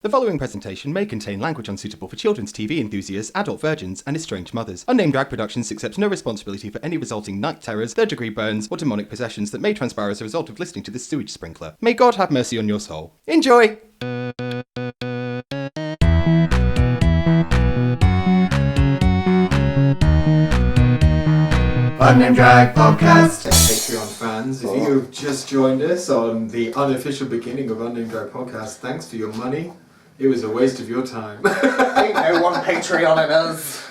The following presentation may contain language unsuitable for children's TV enthusiasts, adult virgins, and estranged mothers. Unnamed Drag Productions accepts no responsibility for any resulting night terrors, third-degree burns, or demonic possessions that may transpire as a result of listening to this sewage sprinkler. May God have mercy on your soul. Enjoy! Unnamed Drag Podcast. Patreon fans, if you've just joined us on the unofficial beginning of Unnamed Drag Podcast, thanks for your money. It was a waste of your time. Ain't no one Patreoning us.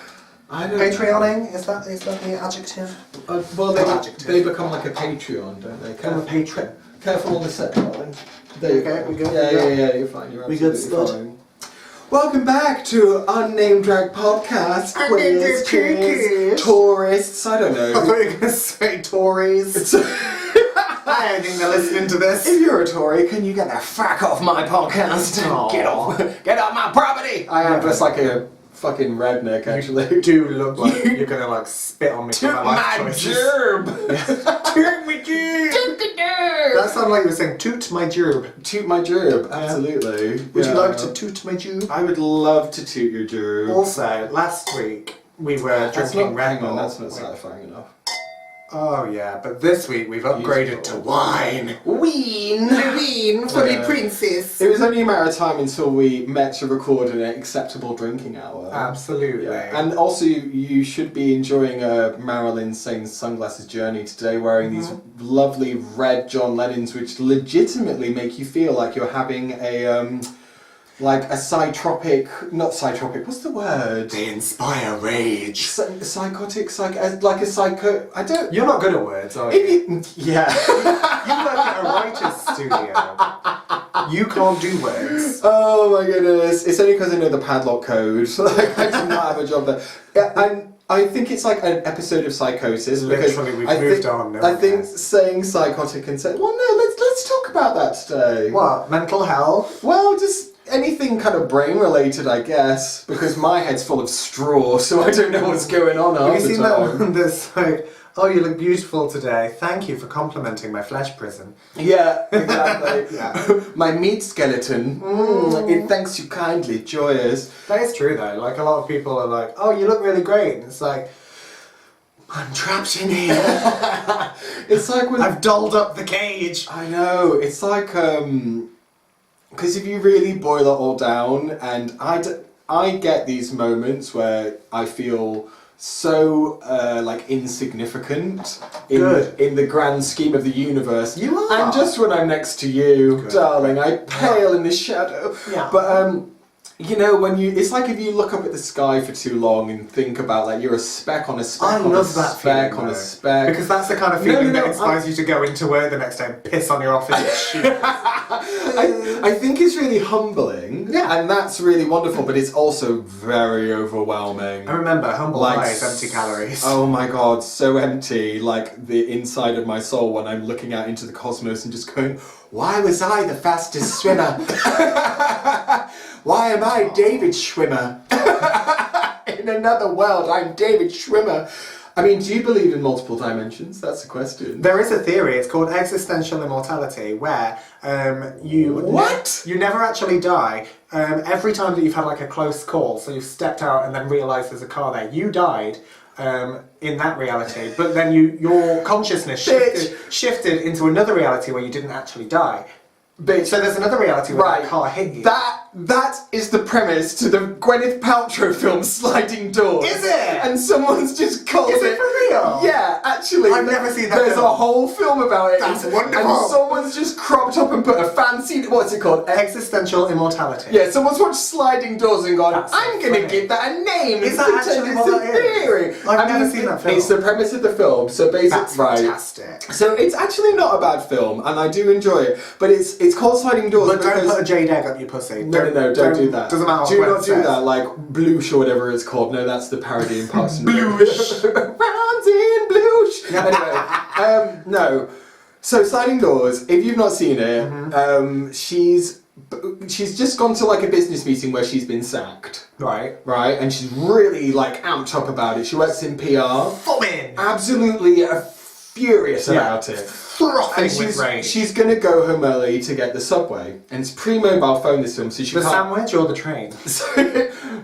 Patreoning? Is that the adjective? Well, they become like a Patreon, don't they? Become a patron. Careful on the set, darling. There you go. We good? Yeah, you're fine. You're We good, absolutely Spud? fine. Welcome back to Unnamed Drag Podcast. Unnamed Quiz, tourists, I don't I thought know. you were going to say Tories. I don't think they're listening to this. If you're a Tory, can you get the fuck off my podcast? Aw. Get off my property! I am just like a fucking redneck, actually. You do look like you're going to spit on me for Took my life my choices. gerb! Toot my gerb! Took the gerb! That sounded like you were saying toot my gerb. Toot my gerb, absolutely. Would you Yeah. like to toot my gerb? I would love to toot your gerb. Also, last week we were drinking Red Bull. That's not satisfying enough. Oh yeah, but this week we've upgraded to wine. Ween! Wine for the Yeah. princess. It was only a matter of time until we met to record an acceptable drinking hour. Absolutely. Yeah. And also, you should be enjoying Marilyn Sane's sunglasses journey today, wearing these lovely red John Lennons, which legitimately make you feel like you're having a not psychotic, what's the word? They inspire rage. Psychotic, like a psycho, I don't... You're not good at words, are you? Yeah. You work at a writer's studio. You can't do words. Oh my goodness. It's only because I know the padlock code. Like, I do not have a job there. Yeah, and I think it's like an episode of Psychosis. Literally, we've moved on. No I one think cares. saying psychotic and saying, well, no, let's talk about that today. What? Mental health? Well, just anything kind of brain related, I guess, because my head's full of straw, so I don't know what's going on half Have you the seen that time. one that's like, oh, you look beautiful today. Thank you for complimenting my flesh prison. Yeah, exactly. Yeah. My meat skeleton. It thanks you kindly, joyous. That is true though. Like a lot of people are like, oh, you look really great. And it's like, I'm trapped in here. It's like when I've dolled up the cage. I know. It's like because if you really boil it all down, and I get these moments where I feel so insignificant in the grand scheme of the universe. You are. And just when I'm next to you, Good. darling, I pale in the shadow. Yeah. But it's like if you look up at the sky for too long and think about like you're a speck on a speck I on love a that speck feeling, on a though. speck. Because that's the kind of No, feeling no, that inspires you to go into work the next day and piss on your office shoes. I think it's really humbling, Yeah. and that's really wonderful, but it's also very overwhelming. I remember, humble Like, lies, empty calories. Oh my god, so empty, like the inside of my soul when I'm looking out into the cosmos and just going, why was I the fastest swimmer? Why am I David Schwimmer? In another world, I'm David Schwimmer. I mean, do you believe in multiple dimensions? That's the question. There is a theory, it's called existential immortality, where you never actually die. Every time that you've had like a close call, so you've stepped out and then realised there's a car there, you died in that reality, but then your consciousness shifted into another reality where you didn't actually die. Bitch. So there's another reality where Right. that car hit you. That is the premise to the Gwyneth Paltrow film Sliding Doors. Is it? And someone's just called Is it for real? Yeah, actually. I've never seen that There's film. a whole film about it. That's and wonderful. And someone's just cropped up and put a fancy, what's it called? Existential immortality. Yeah, someone's watched Sliding Doors and gone, That's so I'm going to funny. give that a name. Is that actually what that is? theory. I've never seen that film. It's the premise of the film. So basically, That's fantastic. So it's actually not a bad film, and I do enjoy it. But it's called Sliding Doors. But don't because put a jade egg up your pussy. No, don't do that. Doesn't matter Do what not it do says. that, like Bloosh or whatever it's called. No, that's the parody in Parks and Bloosh. Rounds in Bloosh. Anyway, no. So Sliding Doors, if you've not seen it, she's just gone to like a business meeting where she's been sacked. Right. Right? And she's really like amped up about it. She works in PR. Fumming! Absolutely furious about it. Frothing And with rage. she's going to go home early to get the subway. And it's pre-mobile phone this film, so she The can't... sandwich or the train? So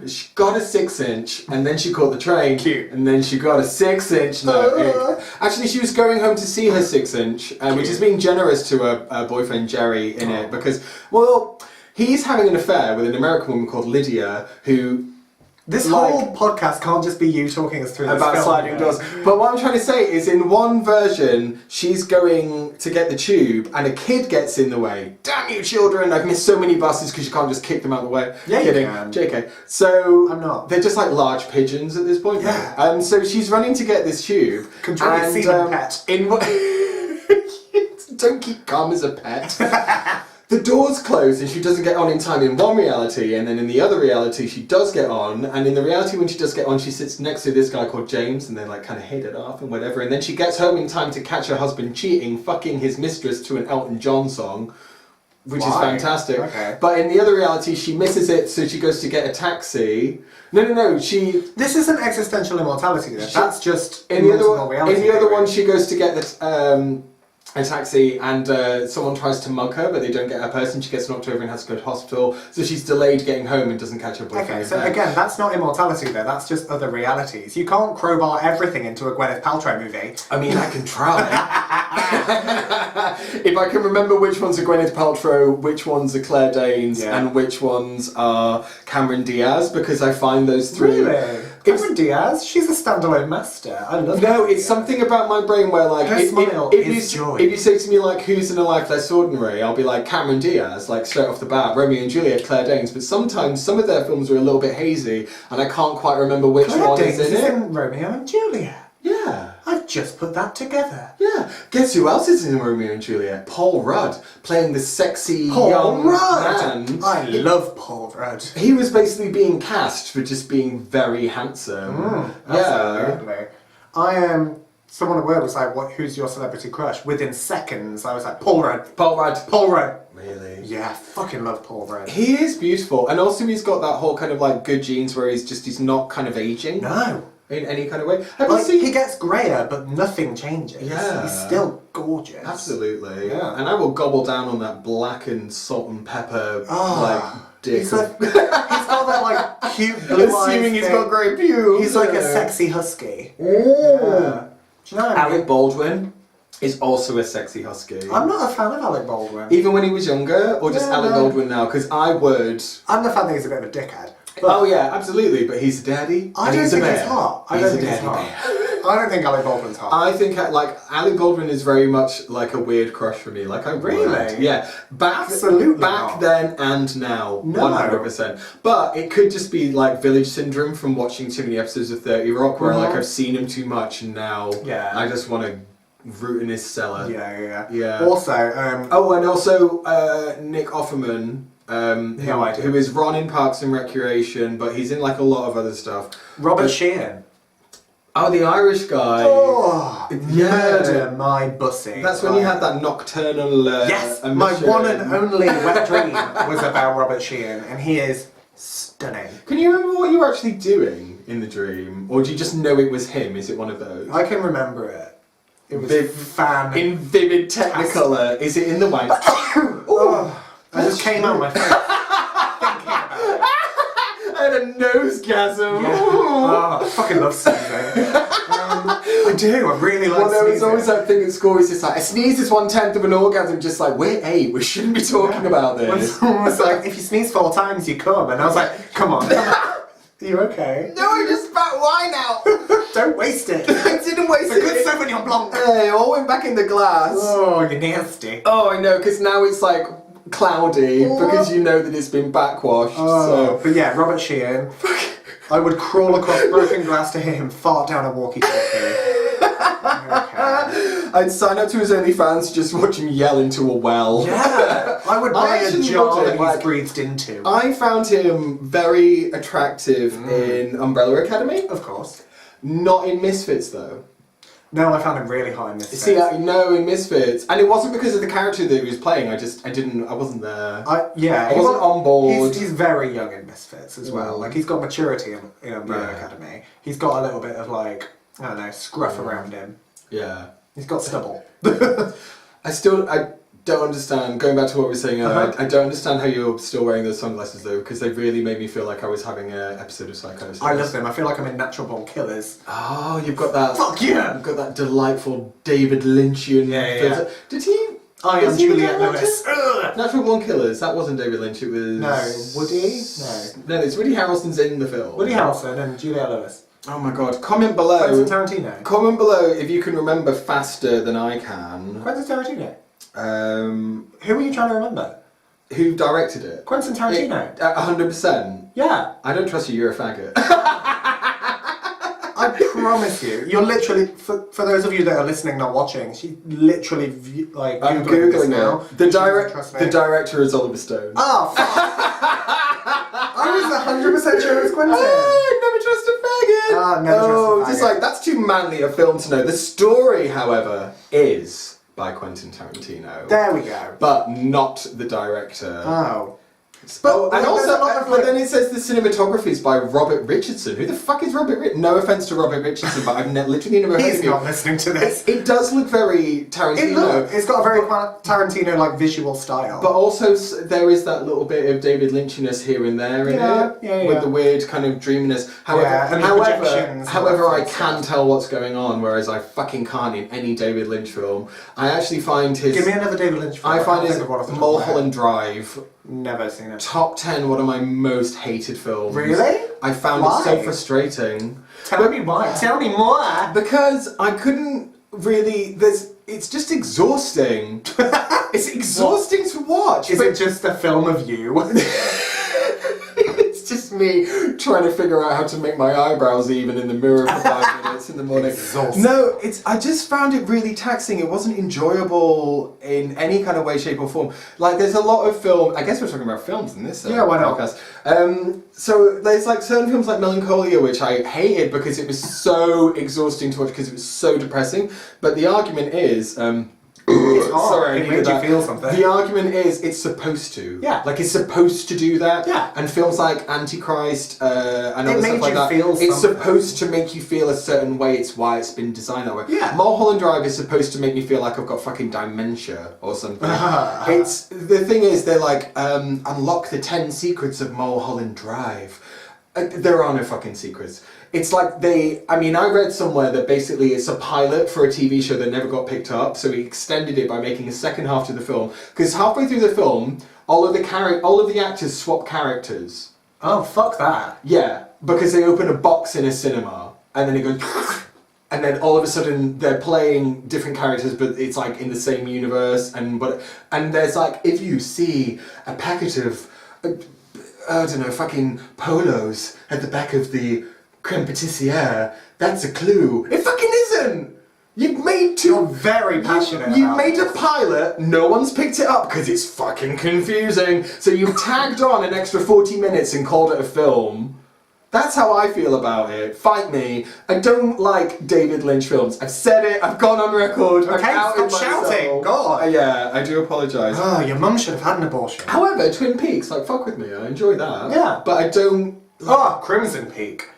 she got a 6-inch, and then she caught the train. Cute. And then she got a 6-inch. No, actually, she was going home to see her 6-inch, which is being generous to her boyfriend Jerry in it, because, well, he's having an affair with an American woman called Lydia, who... This whole podcast can't just be you talking us through this about film, sliding doors. But what I'm trying to say is, in one version, she's going to get the tube, and a kid gets in the way. Damn you, children! I've missed so many buses because you can't just kick them out of the way. Yeah, you Kidding. can. JK. So I'm not. They're just like large pigeons at this point. Yeah. So she's running to get this tube. Control your semen, pet. In what? Don't keep calm as a pet. The doors close and she doesn't get on in time in one reality, and then in the other reality she does get on, and in the reality when she does get on she sits next to this guy called James, and they like kind of hit it off and whatever, and then she gets home in time to catch her husband cheating, fucking his mistress to an Elton John song, which is fantastic. Okay. But in the other reality she misses it, so she goes to get a taxi. No, she... This isn't existential immortality then, that's just In the multiple reality. In the other one she goes to get the... a taxi, and someone tries to mug her, but they don't get her purse, and she gets knocked over and has to go to hospital, so she's delayed getting home and doesn't catch her boyfriend. Okay, so again, that's not immortality though, that's just other realities. You can't crowbar everything into a Gwyneth Paltrow movie. I mean, I can try. If I can remember which ones are Gwyneth Paltrow, which ones are Claire Danes, and which ones are Cameron Diaz, because I find those three... Really? Cameron Diaz? She's a standalone master. I love her. No, it's something about my brain where, like, Her smile is joy. If you say to me, like, who's in a life less ordinary, I'll be like, Cameron Diaz, like, straight off the bat, Romeo and Juliet, Claire Danes, but sometimes some of their films are a little bit hazy, and I can't quite remember which Claire one Danes is in it. in Romeo and Juliet. Yeah. I've just put that together. Yeah. Guess who else is in Romeo and Juliet? Paul Rudd, playing the sexy Paul young Rudd! man. I love Paul Rudd. He was basically being cast for just being very handsome. Absolutely. I am... Someone at work was like, who's your celebrity crush? Within seconds, I was like, Paul Rudd. Paul Rudd. Paul Rudd. Really? Yeah, I fucking love Paul Rudd. He is beautiful, and also he's got that whole kind of like good genes where he's not kind of aging. No. In any kind of way. Have you Like, seen... he gets greyer, but nothing changes. Yeah. He's still gorgeous. Absolutely. Yeah. And I will gobble down on that blackened salt and pepper like dick. He's got that like cute blue eyes. Assuming he's thing. got grey pubes. He's like a sexy husky. Oh. Yeah. Do you know what I mean? Alec Baldwin is also a sexy husky. I'm not a fan of Alec Baldwin. Even when he was younger, or just Alec Baldwin now? Because I would... I'm the fan that he's a bit of a dickhead. Oh yeah, absolutely, but he's a daddy, I and don't he's think a bear. he's hot. I He's don't a think he's daddy hot. bear. I don't think Alec Baldwin's hot. I think like Alec Baldwin is very much like a weird crush for me. Like I Really? would. Yeah. Absolutely Back not. then and now. No. 100%. But it could just be like village syndrome from watching too many episodes of 30 Rock where like I've seen him too much and now I just want to root in his cellar. Yeah. Also, Oh, and also Nick Offerman. Who is Ron in Parks and Recreation, but he's in like a lot of other stuff. Robert Sheehan. Oh, the Irish guy. Oh, Yeah. murder my bussy. That's when you had that nocturnal Yes, my emission. one and only wet dream was about Robert Sheehan, and he is stunning. Can you remember what you were actually doing in the dream? Or do you just know it was him? Is it one of those? I can remember it. It was in vivid technicolor. Is it in the white? I just came out my face. Thinking about it. I had a nosegasm. Yeah. Oh, I fucking love sneezing. I do, I really like Well, there was sneezing. always that thing at school, it's just like, a sneeze is 1/10 of an orgasm, just like, we're 8, we shouldn't be talking about When this. someone was like, if you sneeze 4 times, you come. And I was like, come on. Are you okay? No, I just spat wine out. Don't waste it. I didn't waste It's a good it. Sauvignon Blanc. Hey, it all went back in the glass. Oh, you're nasty. Oh, I know, because now it's like cloudy because you know that it's been backwashed. Oh, but yeah, Robert Sheehan. I would crawl across broken glass to hear him fart down a walkie-talkie. Okay. I'd sign up to his OnlyFans to just watch him yell into a well. Yeah, I would buy a actually jar would, that like- he's breathed into. I found him very attractive in Umbrella Academy. Of course. Not in Misfits though. No, I found him really hot in this. See, no, in Misfits, and it wasn't because of the character that he was playing. I wasn't there. I I wasn't on board. He's very young in Misfits as well. Like, he's got maturity in Umbrella Yeah. Academy. He's got a little bit of, like, I don't know, scruff around him. Yeah. He's got stubble. I don't understand, going back to what we were saying earlier, I don't understand how you're still wearing those sunglasses though, because they really made me feel like I was having an episode of psychosis. I love them. I feel like I'm in Natural Born Killers. Oh, you've got that. Fuck yeah! You've got that delightful David Lynchian. Yeah. Did he? I am Juliette Lewis. Natural Born Killers. That wasn't David Lynch. It was. No, Woody. No, it's Woody Harrelson's in the film. Woody Harrelson and Juliette Lewis. Oh my god! Comment below. Quentin Tarantino. Comment below if you can remember faster than I can. Quentin Tarantino. Who are you trying to remember? Who directed it? Quentin Tarantino. 100%. Yeah. I don't trust you. You're a faggot. I promise you. You're literally, for those of you that are listening, not watching, she literally, I'm Googling now. The director is Oliver Stone. Oh, fuck. I was 100% sure it was Quentin. Oh, never trust a faggot. Never trust a faggot. Just like, that's too manly a film to know. The story, however, is by Quentin Tarantino. There we go. But not the director. Oh. But then it says the cinematography is by Robert Richardson. Who the fuck is Robert Richardson? No offense to Robert Richardson, but I've literally never heard of him. He's not listening to this. It does look very Tarantino. It's got a very Tarantino-like visual style. But also there is that little bit of David Lynchiness here and there in it. With the weird kind of dreaminess. However, I can tell what's going on, whereas I fucking can't in any David Lynch film. I actually find his... Give me another David Lynch film. I find his Mulholland Drive... Never seen it. Top 10 one of my most hated films. Really? I found it so frustrating. Tell me why. Tell me more. Because I couldn't really... It's just exhausting. It's exhausting to watch. Is it just a film of you? It's just me trying to figure out how to make my eyebrows even in the mirror for 5 minutes in the morning. Exhausting. No, I just found it really taxing. It wasn't enjoyable in any kind of way, shape or form. Like there's a lot of film, I guess we're talking about films in this why not? podcast. So there's like certain films like Melancholia, which I hated because it was so exhausting to watch because it was so depressing. But the argument is... Sorry, it made you feel something. The argument is it's supposed to. Yeah. Like it's supposed to do that. Yeah. And films like Antichrist and other stuff like that. Feel it's something. supposed to make you feel a certain way. It's why it's been designed that way. Yeah. Mulholland Drive is supposed to make me feel like I've got fucking dementia or something. It's the thing is they're like unlock the 10 secrets of Mulholland Drive. There are no fucking secrets. It's like I read somewhere that basically it's a pilot for a TV show that never got picked up, so he extended it by making a second half to the film. Because halfway through the film, all of the actors swap characters. Oh, fuck that. Yeah, because they open a box in a cinema, and then it goes... And then all of a sudden they're playing different characters, but it's like in the same universe, and there's like, if you see a packet of... I don't know, fucking polos at the back of the creme patissiere, that's a clue. It fucking isn't! You've made You're very passionate. You made a pilot, no one's picked it up because it's fucking confusing. So you've tagged on an extra 40 minutes and called it a film. That's how I feel about it. Fight me. I don't like David Lynch films. I've said it, I've gone on record. Okay, stop shouting. God. Yeah, I do apologise. Oh, your mum should have had an abortion. However, Twin Peaks, like, fuck with me, I enjoy that. Yeah. But I don't... Oh, Crimson Peak.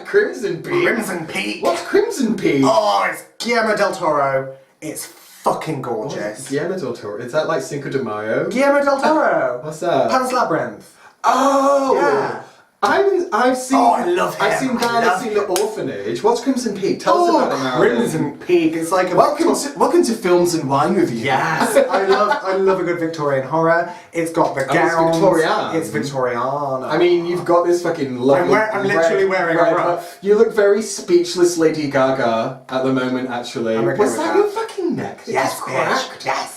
Crimson Peak? Crimson Peak. What's Crimson Peak? Oh, it's Guillermo del Toro. It's fucking gorgeous. Guillermo del Toro? Is that like Cinco de Mayo? Guillermo del Toro. What's that? Pan's Labyrinth. Oh! Yeah. I've seen... Oh, I love him. I've seen that, I've seen The Orphanage. What's Crimson Peak? Tell us about it now. Crimson Peak. It's like a... Welcome to Films and Wine Review. Yes. I love a good Victorian horror. It's got the gowns. It's Victorian. It's Victorian. I mean, you've got this fucking lovely... I'm literally wearing a ruff. You look very speechless Lady Gaga at the moment, actually. Was that your fucking neck? Yes, bitch. Yes.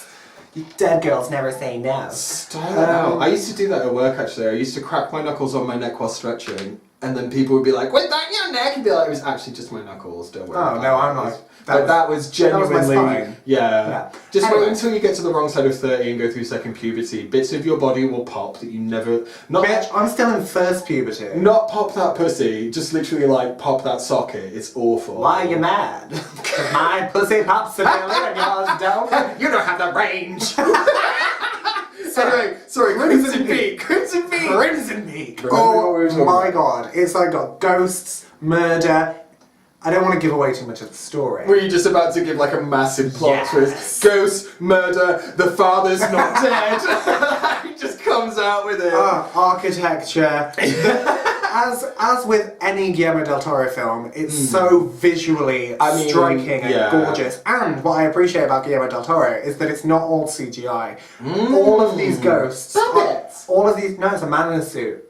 You dead girls never say no. Stop it out. I used to do that at work, actually. I used to crack my knuckles on my neck while stretching, and then people would be like, "Wait, that your neck?" And be like, "It was actually just my knuckles. Don't worry." Oh no, I'm like. That was genuinely. That was my spine. Yeah. Just anyway. wait until you get to the wrong side of 30 and go through second puberty. Bits of your body will pop that you never. Bitch, I'm still in first puberty. Not pop that pussy. Just literally like pop that socket. It's awful. Why are you mad? 'Cause my pussy pops a billy and yours don't. You don't have the range. Anyway, sorry, Crimson Peak. Crimson Peak. Crimson Peak. Remember what we were talking Oh my about? god. It's like got ghosts, murder, I don't want to give away too much of the story. Were you just about to give like a massive plot Yes. twist? Ghost, murder, the father's not dead. He just comes out with it. Architecture. As with any Guillermo del Toro film, it's so visually striking and gorgeous. And what I appreciate about Guillermo del Toro is that it's not all CGI. All of these ghosts, all of these. No, it's a man in a suit.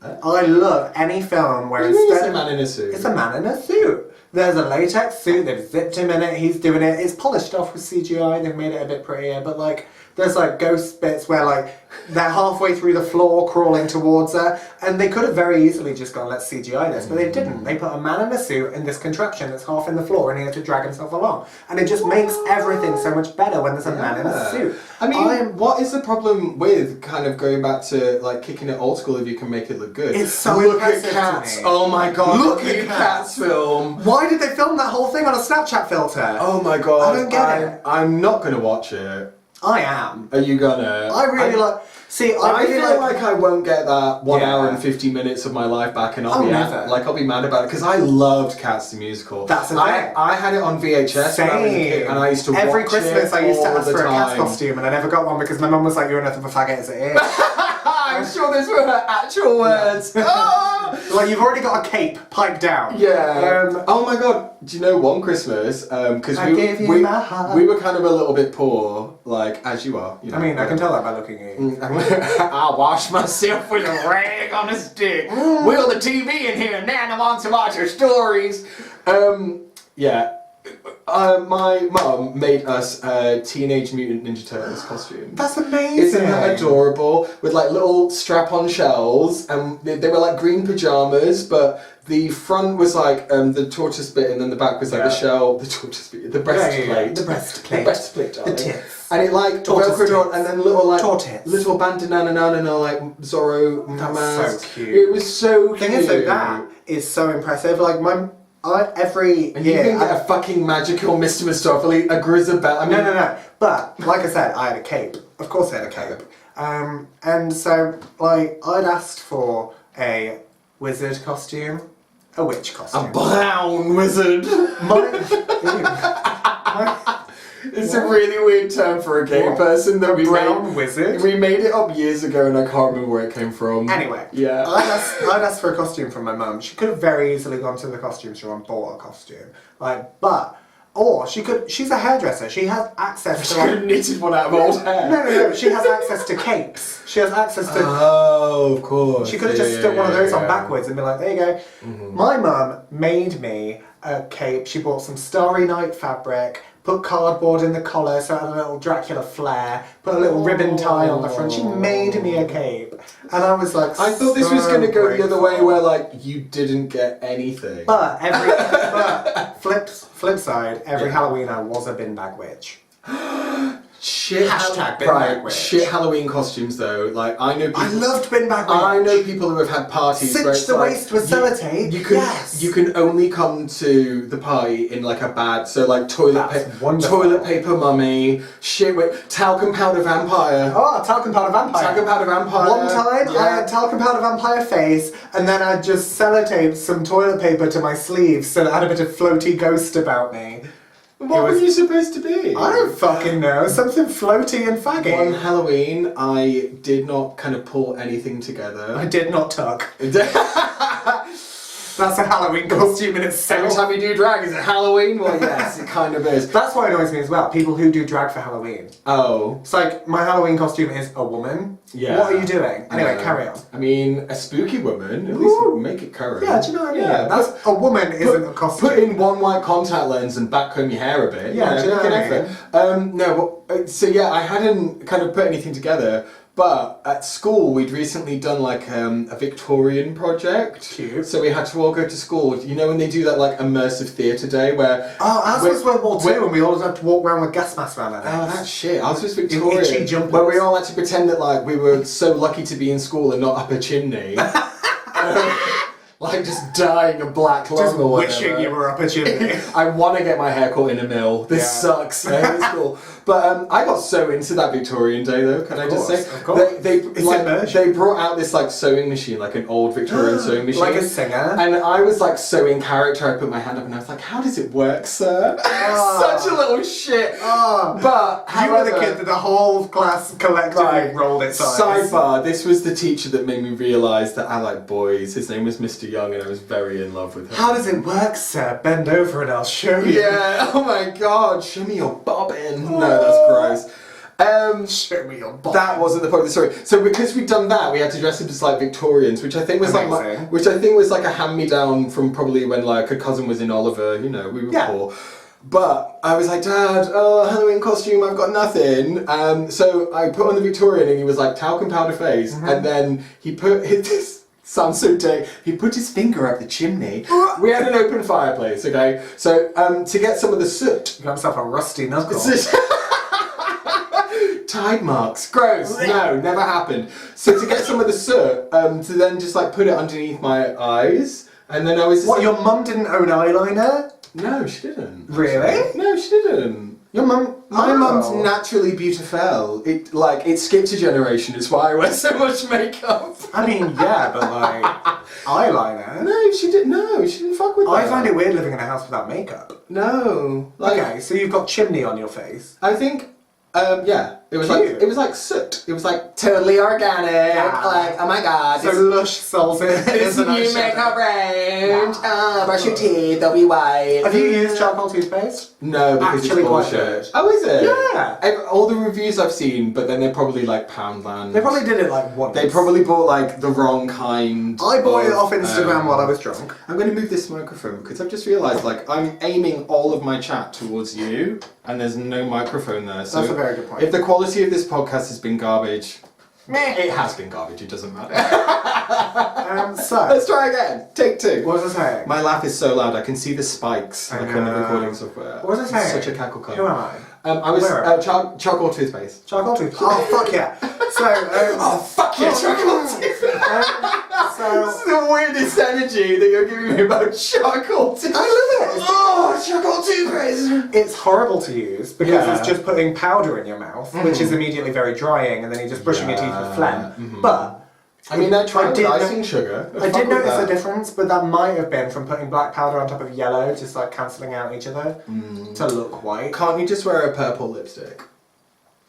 I love any film where It's a man in a suit. It's a man in a suit. There's a latex suit, they've zipped him in it, he's doing it. It's polished off with CGI, they've made it a bit prettier, but like, there's like ghost bits where like, they're halfway through the floor crawling towards her, and they could have very easily just gone, let's CGI this, but they didn't. They put a man in a suit in this contraption that's half in the floor, and he had to drag himself along. And it just makes everything so much better when there's a man in a suit. I mean, what is the problem with kind of going back to like kicking it old school if you can make it look good? It's so look at impressive Cats. to me. Oh my god! Look the at new Cats film. Why did they film that whole thing on a Snapchat filter? Oh my god! I don't get it. I'm not gonna watch it. I am. Are you gonna? I really like. See, I really feel like I won't get that 1 Yeah. hour and 50 minutes of my life back, and I'll never. be mad about it because I loved Cats the musical. That's the thing. I had it on VHS when I was a kid, and I used to Every watch Christmas it I used to all ask the for a Cats time. costume, and I never got one because my mum was like, "You're enough of a faggot as it is." I'm sure those were her actual words. Oh! Like, you've already got a cape, pipe down. Yeah. Oh my god. Do you know one Christmas? Because I gave you my heart. we were kind of a little bit poor, like as you are. You know, I mean, I can tell that by looking at you. I wash myself with a rag on a stick. Wheel the TV in here, and then I want to watch your stories. Yeah. My mum made us a Teenage Mutant Ninja Turtles costume. That's amazing. Isn't that adorable? With like little strap-on shells, and they were like green pajamas, but the front was like the tortoise bit, and then the back was like the shell, the tortoise bit, the breastplate, The breastplate. the breastplate, darling. The tits. And it like Tortoise velcroed on, tits. and then little like Tortoise. little bandana like Zorro That's masks. so cute. It was so cute. The thing is, though, that is so impressive. Like, every And you year. can get a fucking magical Mr. Mistopheles, a Grisabella. I mean, No. But, like I said, I had a cape. Of course I had a cape. And so, like, I'd asked for a wizard costume, a witch costume. a brown wizard. It's a really weird term for a gay person that we brown made. wizard? We made it up years ago, and I can't remember where it came from. Anyway, Yeah. I'd asked for a costume from my mum. She could have very easily gone to the costume store and bought a costume. Or she's a hairdresser. She has access to She could have knitted one out of old hair. No. She has access to capes. She has access to. Oh, of course. She could have just stuck one of those on backwards and been like, there you go. My mum made me a cape. She bought some Starry Night fabric, put cardboard in the collar so it had a little Dracula flare, put a little ribbon tie on the front. She made me a cape. And I was like, I thought this was going to go the other way, grateful. where like you didn't get anything. But flip side, every Halloween I was a bin bag witch. Shit. Hashtag bin bag witch. Shit Halloween costumes though. Like I know people. I loved bin bag witch. I know people who have had parties where Cinch it's the like, waist with sellotape. You can only come to the party in like a bag. So like That's wonderful. toilet paper mummy, shit with talcum powder vampire. Oh, talcum powder vampire. Talcum powder vampire. One time I had talcum powder vampire face, and then I just sellotaped some toilet paper to my sleeves so that I had a bit of floaty ghost about me. What were you supposed to be? I don't fucking know. Something floaty and faggy. One Halloween, I did not kind of pull anything together. I did not tuck. Every That's a Halloween costume in itself. time you do drag, is it Halloween? Well, yes, it kind of is. That's what annoys me as well. People who do drag for Halloween. Oh. It's like, my Halloween costume is a woman. Yeah. What are you doing? Anyway, Yeah. carry on. I mean, a spooky woman, at least Ooh. make it current. Yeah, do you know what I mean? Yeah, That's a woman isn't a costume. Put in one white contact lens and backcomb your hair a bit. Yeah, do you know make what an I effort. No, well, so yeah, I hadn't kind of put anything together, but at school we'd recently done like a Victorian project. Cute. So we had to all go to school. You know when they do that like immersive theatre day where... Oh, ours was World War II, and we all had to walk around with gas masks around our Oh, necks. that's shit. Ours was Victorian. itchy jumpers. Where we all had to pretend that like we were so lucky to be in school and not up a chimney. like just dying of black lung Just or whatever. wishing you were up a chimney. I want to get my hair caught in a mill. This Yeah. sucks. It's cool. But I got so into that Victorian day though. Can I just say? Of course. They brought out this like sewing machine, like an old Victorian sewing machine, Like a singer. And I was like so in character. I put my hand up and I was like, "How does it work, sir?" Such a little shit. But You were the however- kid that the whole class collectively Right. rolled its eyes. Sidebar, this was the teacher that made me realise that I like boys. His name was Mr. Young and I was very in love with him. How does it work, sir? Bend over and I'll show you. Yeah, oh my god, show me your bobbin. No, that's gross. Show me your body. That wasn't the point of the story. So because we'd done that, we had to dress up as like Victorians, which I think was Amazing. like a hand-me-down from probably when like a cousin was in Oliver, you know, we were poor. But I was like, Dad, Halloween costume, I've got nothing. So I put on the Victorian and he was like, talc and powder face. And then he put this sounds so day. He put his finger up the chimney. We had an open fireplace, okay? So to get some of the soot. You got himself a rusty knuckle. Tide marks. Gross. No, never happened. So to get some of the soot, to then just like put it underneath my eyes. And then I was just What, like, your mum didn't own eyeliner? No, she didn't. Really? No, she didn't. Your mum... My Oh. mum's naturally beautiful. It skipped a generation. It's why I wear so much makeup. I mean, yeah, but like... eyeliner? No, she didn't. No, she didn't fuck with that. I find it weird living in a house without makeup. No. Like, Okay, so you've got chimney on your face. I think. Yeah. It was Cute. like soot. It was like totally organic. Yeah. Like, oh my god. So lush souls in This new makeup range. Brush your teeth, they'll be white. Have you used charcoal toothpaste? No, because Actually it's quite bullshit. good. Oh, is it? Yeah. All the reviews I've seen, but then they're probably like Poundland. They probably did it like once. They probably bought like the wrong kind. I bought it off of, Instagram while I was drunk. I'm going to move this microphone because I've just realised like I'm aiming all of my chat towards you and there's no microphone there. So That's a very good point. If the quality of this podcast has been garbage, it has been garbage, it doesn't matter. So, Let's try again. Take two. what was I saying? My laugh is so loud I can see the spikes I like on the know. recording software. What was I saying? Such a cackle cunt. Who am I? I was Where am I? charcoal toothpaste. Charcoal toothpaste. Oh, fuck yeah. So, Oh fuck yeah, charcoal toothpaste! This is the weirdest energy that you're giving me about charcoal toothpaste. I love it. Oh, charcoal toothpaste! It's horrible to use because Yeah. it's just putting powder in your mouth, which is immediately very drying, and then you're just brushing your teeth with phlegm. But I mean, I tried did with no- icing sugar. I did notice a difference, but that might have been from putting black powder on top of yellow, just like cancelling out each other to look white. Can't you just wear a purple lipstick?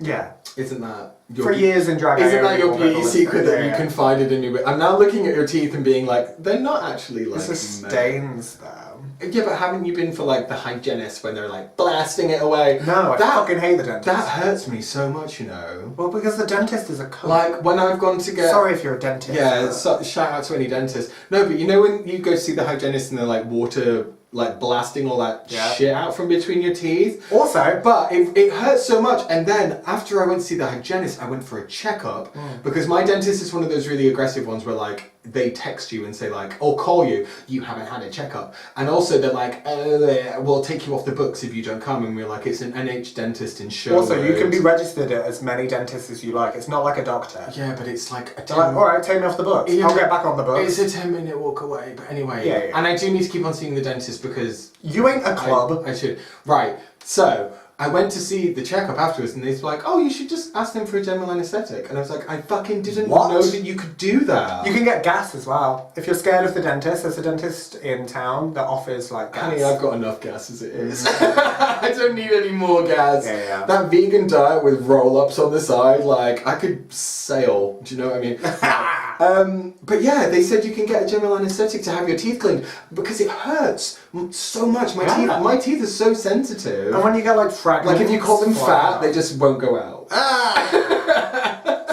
Yeah. Isn't that For years in drag, Isn't I that only your wore beauty purple secret lipstick. that you confided in me? I'm now looking at your teeth and being like, they're not actually like. It's the stains, though. Yeah, but haven't you been for like the hygienist when they're like blasting it away? No, I fucking hate the dentist. That hurts me so much, you know. Well, because the dentist is a cunt. Like when I've gone to get. Sorry if you're a dentist. Yeah, but- shout out to any dentist. No, but you know when you go see the hygienist and they're like water, like blasting all that shit out from between your teeth. Also, But it hurts so much, and then after I went to see the hygienist, I went for a checkup because my dentist is one of those really aggressive ones where like they text you and say like, or call you, you haven't had a checkup, and also they're like, we'll take you off the books if you don't come, and we're like, it's an NH dentist in Sherwood. also, you can be registered at as many dentists as you like. It's not like a doctor. Yeah, but it's like a They're like, alright, take me off the books. Yeah, I'll get back on the books. It's a 10-minute walk away, but anyway. Yeah. And I do need to keep on seeing the dentist because You ain't a club. I should. Right. So I went to see the checkup afterwards, and they were like, "Oh, you should just ask them for a general anaesthetic." And I was like, "I fucking didn't What? know that you could do that." You can get gas as well. If you're scared of the dentist, there's a dentist in town that offers like gas. Honey, I've got enough gas as it is. I don't need any more gas. Yeah. That vegan diet with roll-ups on the side, like I could sail. Do you know what I mean? But yeah, they said you can get a general anaesthetic to have your teeth cleaned because it hurts so much. My teeth are so sensitive. And when you get like fragments, Like if you call them flying fat, out. they just won't go out.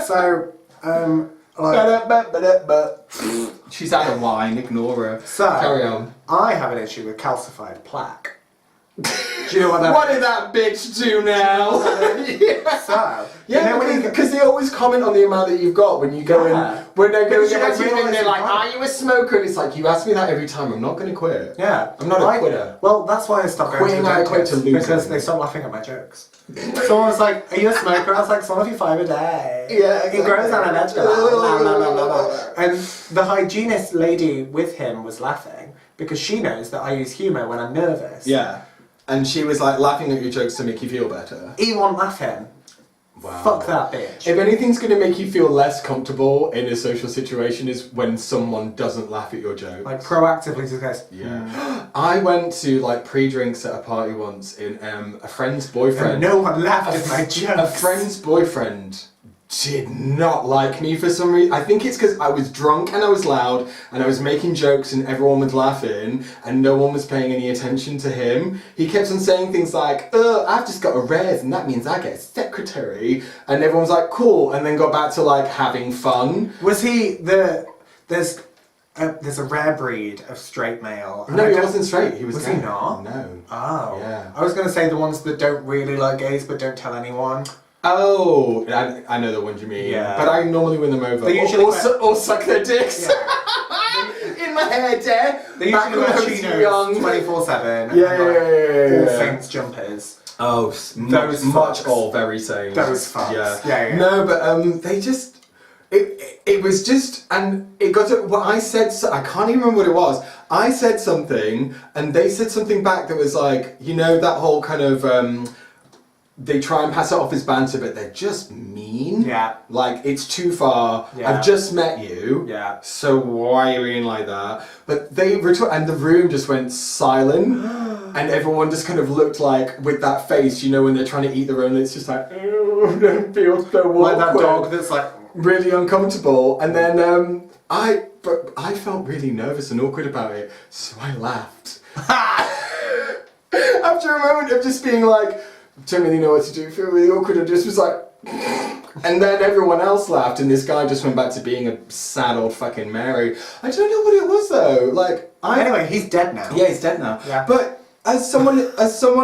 So, like, She's out of wine, ignore her. So, Carry on. I have an issue with calcified plaque. Do you know what that What did that bitch do now? So, Yeah, you know when you because they always comment on the amount that you've got when you go Yeah. in. When they're going Because to you get don't my teeth in, realise they're you like, can't. are you a smoker? And it's like, you ask me that every time, I'm not going to quit. Yeah. I'm not a quitter. Well, that's why I stopped going to Quitting, the I quit dentist, to losing. because they stopped laughing at my jokes. Someone was like, are you a smoker? I was like, swallow you 5 a day. Yeah, It grows on a vegetable. Blah, blah, blah, blah, blah. exactly. And the hygienist lady with him was laughing because she knows that I use humour when I'm nervous. Yeah. And she was like laughing at your jokes to make you feel better. He won't laugh him. Wow. Fuck that bitch. If anything's going to make you feel less comfortable in a social situation is when someone doesn't laugh at your jokes. Like proactively just goes, yeah. I went to like pre-drinks at a party once in a friend's boyfriend. and no one laughed at my jokes. A friend's boyfriend did not like me for some reason. I think it's because I was drunk and I was loud and I was making jokes and everyone was laughing and no one was paying any attention to him. He kept on saying things like, I've just got a res and that means I get a secretary. And everyone was like, cool. And then got back to like having fun. Was he there's a rare breed of straight male. and No, I he don't- wasn't straight. He was Was gay. he not? No. Oh. Yeah. I was going to say the ones that don't really like gays but don't tell anyone. Oh, I know the ones you mean. Yeah. But I normally win them over. They usually or suck their dicks. Yeah. In my head, there. They Back usually when wear I was young. chinos 24/7. Yeah, and, like, yeah. All Saints jumpers. Oh, Those much fucks. all very same. Those fucks. Yeah. Yeah. No, but they just it was just, and it got to what I said. I can't even remember what it was. I said something, and they said something back that was like, you know, that whole kind of. They try and pass it off as banter, but they're just mean. Yeah. Like, it's too far. Yeah. I've just met you. Yeah. So why are you being like that? But they and the room just went silent. And everyone just kind of looked like, with that face, you know, when they're trying to eat their own, it's just like, oh, don't feel so awkward. Like that dog that's like... Really uncomfortable. And then I felt really nervous and awkward about it, so I laughed. After a moment of just being like, don't really know what to do, feel really awkward, I just was like, and then everyone else laughed, and this guy just went back to being a sad old fucking Mary. I don't know what it was though. Like, Anyway, he's dead now. yeah, he's dead now. Yeah. But as someone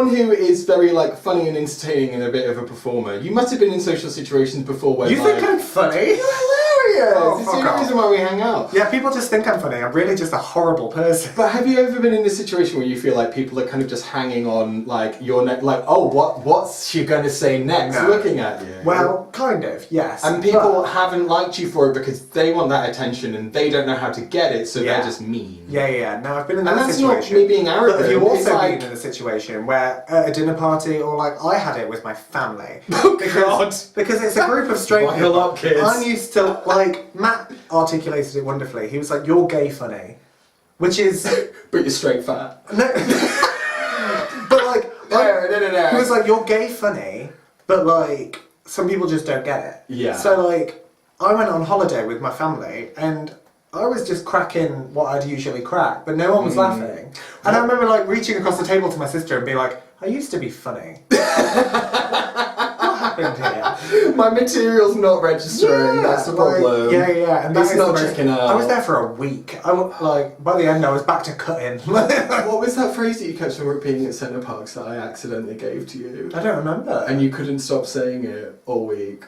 who is very like funny and entertaining and a bit of a performer, you must have been in social situations before where You like, think I'm funny? you're hilarious. Oh, It's fuck the only off. reason why we hang out. Yeah, people just think I'm funny. I'm really just a horrible person. But have you ever been in a situation where you feel like people are kind of just hanging on like your neck, like, oh, what's she gonna say next, No. looking at you? Well, kind of, yes. And people But- haven't liked you for it because they want that attention and they don't know how to get it, so Yeah. they're just mean. Yeah. Now I've been in And that that's not situation. me being arrogant. But have you It's also like- been in a situation where at a dinner party or like I had it with my family? Oh, God. Because it's a group of straight Buckle people. up, kids. I'm used to like Matt articulated it wonderfully. He was like, "You're gay funny," which is But you're straight fat. no. But like, No. he was like, "You're gay funny," but like some people just don't get it. Yeah. So like, I went on holiday with my family and I was just cracking what I'd usually crack, but no one was laughing. And I remember like reaching across the table to my sister and being like, "I used to be funny. What happened here?" My material's not registering, that's the like, problem. yeah. And that It's is not the most- checking out. I was there for a week. Like by the end, I was back to cutting. What was that phrase that you kept on repeating at Centre Parks that I accidentally gave to you? I don't remember. And you couldn't stop saying it all week.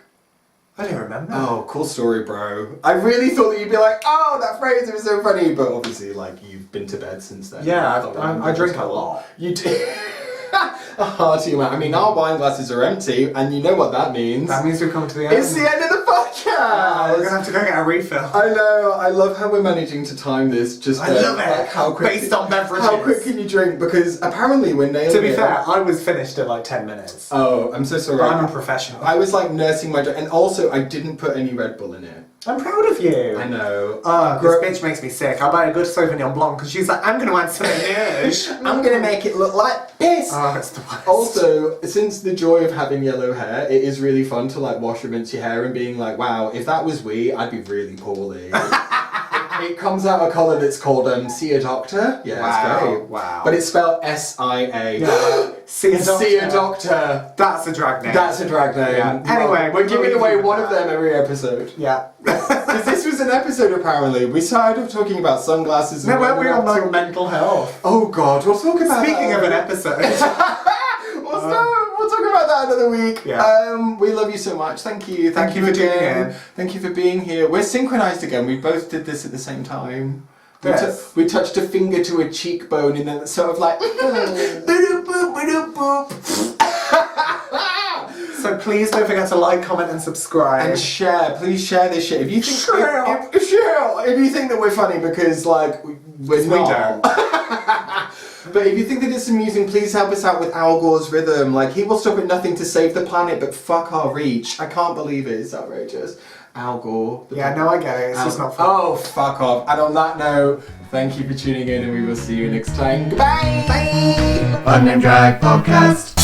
I don't remember. Oh, cool story, bro. I really thought that you'd be like, oh, that phrase, it was so funny, but obviously, like, you've been to bed since then. Yeah, I I drink a lot. You do. A hearty amount. I mean, our wine glasses are empty, and you know what that means. That means we've come to the end. It's the end of the podcast! We're gonna have to go get a refill. I know, I love how we're managing to time this. Just I love it. Like how quick, Based on beverages. How quick can you drink? Because apparently we're nailing To be it. fair, I was finished at like 10 minutes. Oh, I'm so sorry. But I'm a professional. I was like nursing my drink, and also I didn't put any Red Bull in it. I'm proud of you. I know. This bitch makes me sick. I'll buy a good Sauvignon Blanc because she's like, I'm going to add some rouge. I'm gonna make it look like piss. Oh, it's the worst. Also, since the joy of having yellow hair, it is really fun to like wash and rinse your hair and being like, wow, if that was we, I'd be really poorly. It comes out a colour that's called See a Doctor. Yeah, Wow, it's great. wow. But it's spelled S-I-A. Yeah. See a doctor. See a Doctor. That's a drag name. That's a drag name. Yeah. Anyway, we're giving we'll away leave you one with of that. them every episode. Yeah. Because this was an episode apparently. We started off talking about sunglasses and No, weren't we ended on up like mental health? Oh god, we'll talk about Speaking that. of an episode. We'll talk about that another week. Yeah. We love you so much. Thank you. Thank you for tuning in. Thank you for being here. We're synchronized again. We both did this at the same time. Yes. We touched a finger to a cheekbone and then sort of like So please don't forget to like, comment, and subscribe. and share. Please share this shit. If you think Share. if you think that we're funny because like we're not. don't. But if you think that it's amusing, please help us out with Al Gore's rhythm. Like, he will stop at nothing to save the planet, but fuck our reach. I can't believe it. It's outrageous. Al Gore. Yeah, no, I get it. It's just not fun. Oh, fuck off. And on that note, thank you for tuning in, and we will see you next time. Goodbye. Bye. Unnamed Drag Podcast.